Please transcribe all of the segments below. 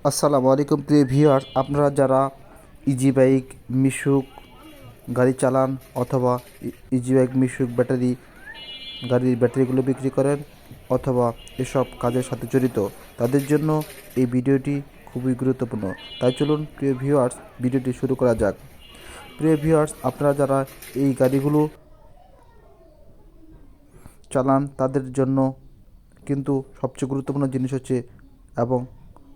আসসালামু আলাইকুম প্রিয় ভিউয়ার্স, আপনারা যারা ইজি বাইক মিশুক গাড়ি চালান অথবা ইজি বাইক মিশুক ব্যাটারি গাড়ির ব্যাটারিগুলো বিক্রি করেন অথবা এসব কাজের সাথে জড়িত, তাদের জন্য এই ভিডিওটি খুবই গুরুত্বপূর্ণ। তাই চলুন প্রিয় ভিউয়ার্স, ভিডিওটি শুরু করা যাক। প্রিয় ভিউয়ার্স, আপনারা যারা এই গাড়িগুলো চালান তাদের জন্য কিন্তু সবচেয়ে গুরুত্বপূর্ণ জিনিস হচ্ছে এবং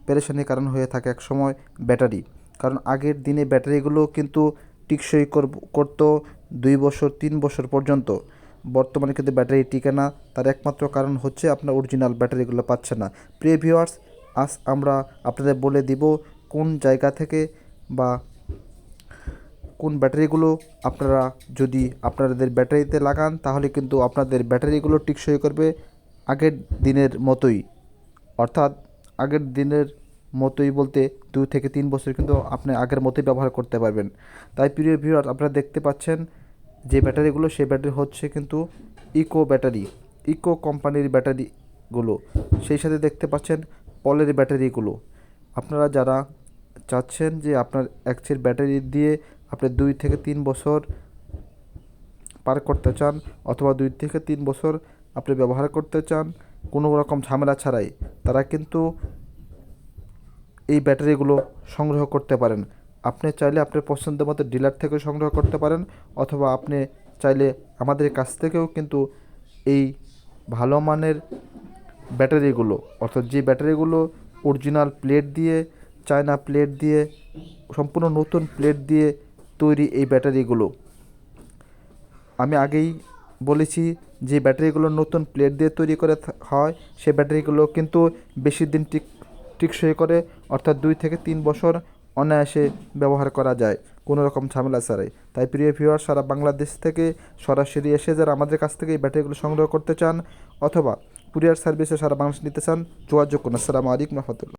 পেরেশানির কারণ হয়ে থাকে একসময় ব্যাটারি। কারণ আগের দিনে ব্যাটারিগুলো কিন্তু টিকসই করতো 2 বছর 3 বছর পর্যন্ত। বর্তমানে কিন্তু ব্যাটারি টিকে না, তার একমাত্র কারণ হচ্ছে আপনার অরিজিনাল ব্যাটারিগুলো পাচ্ছে না। প্রিয় ভিউয়ার্স, আজ আমরা আপনাদের বলে দিব কোন জায়গা থেকে বা কোন ব্যাটারিগুলো আপনারা যদি আপনাদের ব্যাটারিতে লাগান তাহলে কিন্তু আপনাদের ব্যাটারিগুলো টিকসই করবে আগের দিনের মতোই। অর্থাৎ আগের দিনের মতোই বলতে 2 থেকে 3 বছর কিন্তু আপনি আগের মতোই ব্যবহার করতে পারবেন। তাই প্রিয় ভিউয়ার, আপনারা দেখতে পাচ্ছেন যে ব্যাটারিগুলো, সেই ব্যাটারি হচ্ছে কিন্তু ইকো ব্যাটারি, ইকো কোম্পানির ব্যাটারিগুলো। সেই সাথে দেখতে পাচ্ছেন পলের ব্যাটারিগুলো। আপনারা যারা চাচ্ছেন যে আপনার অ্যাক্সের ব্যাটারি দিয়ে আপনি 2 থেকে 3 বছর পার করতে চান অথবা 2 থেকে 3 বছর আপনি ব্যবহার করতে চান কোনো রকম ঝামেলা ছাড়াই, তারা কিন্তু এই ব্যাটারিগুলো সংগ্রহ করতে পারেন। আপনি চাইলে আপনার পছন্দ মতো ডিলার থেকেও সংগ্রহ করতে পারেন অথবা আপনি চাইলে আমাদের কাছ থেকেও কিন্তু এই ভালো মানের ব্যাটারিগুলো, অর্থাৎ যে ব্যাটারিগুলো অরিজিনাল প্লেট দিয়ে, চায়না প্লেট দিয়ে, সম্পূর্ণ নতুন প্লেট দিয়ে তৈরি, এই ব্যাটারিগুলো আমি আগেই বলেছি যে ব্যাটারিগুলো নতুন প্লেট দিয়ে তৈরি করে হয়, সে ব্যাটারিগুলো কিন্তু বেশি দিন টিকসই করে, অর্থাৎ 2 থেকে 3 বছর অনায়াসে ব্যবহার করা যায় কোনো রকম ঝামেলা ছাড়াই। তাই প্রিয় ভিউয়ার, সারা বাংলাদেশ থেকে সরাসরি এসে যারা আমাদের কাছ থেকে এই ব্যাটারিগুলো সংগ্রহ করতে চান অথবা কুরিয়ার সার্ভিসে সারা বাংলাদেশ নিতে চান, যোগাযোগ করুন। আসসালামু আলাইকুম রহমতুল্লাহ।